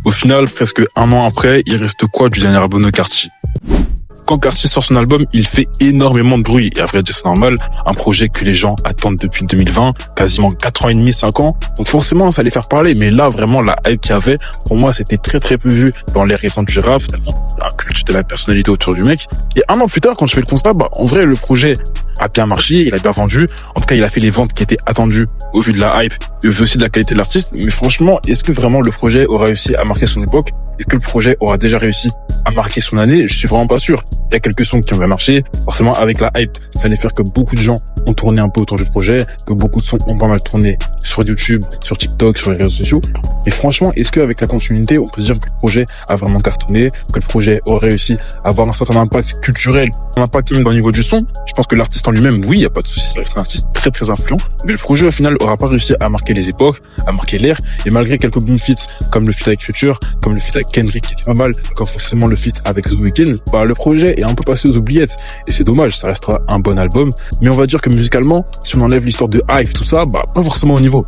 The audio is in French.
Au final, presque un an après, il reste quoi du dernier album de Carti? Quand Carti sort son album, il fait énormément de bruit. Et à vrai dire, c'est normal. Un projet que les gens attendent depuis 2020, quasiment 4 ans et demi, 5 ans. Donc forcément, ça allait faire parler. Mais là, vraiment, la hype qu'il y avait, pour moi, c'était très très peu vu dans l'ère récente du rap. Un culte de la personnalité autour du mec. Et un an plus tard, quand je fais le constat, en vrai, le projet a bien marché, il a bien vendu. En tout cas, il a fait les ventes qui étaient attendues au vu de la hype, au vu aussi de la qualité de l'artiste. Mais franchement, est-ce que vraiment le projet aura réussi à marquer son époque? Est-ce que le projet aura déjà réussi à marquer son année? Je suis vraiment pas sûr. Il y a quelques sons qui ont bien marché. Forcément, avec la hype, ça allait faire que beaucoup de gens ont tourné un peu autour du projet, que beaucoup de sons ont pas mal tourné sur YouTube, sur TikTok, sur les réseaux sociaux. Et franchement, est-ce qu'avec la continuité, on peut dire que le projet a vraiment cartonné, que le projet aurait réussi à avoir un certain impact culturel, un impact même au niveau du son? Je pense que l'artiste en lui-même, oui, il n'y a pas de souci, c'est un artiste très très influent, mais le projet au final aura pas réussi à marquer les époques, à marquer l'ère, et malgré quelques bons feats, comme le feat avec Future, comme le feat avec Kendrick qui était pas mal, comme forcément le feat avec The Weeknd, le projet est un peu passé aux oubliettes, et c'est dommage, ça restera un bon album, mais on va dire que musicalement, si on enlève l'histoire de hype, tout ça, pas forcément au niveau.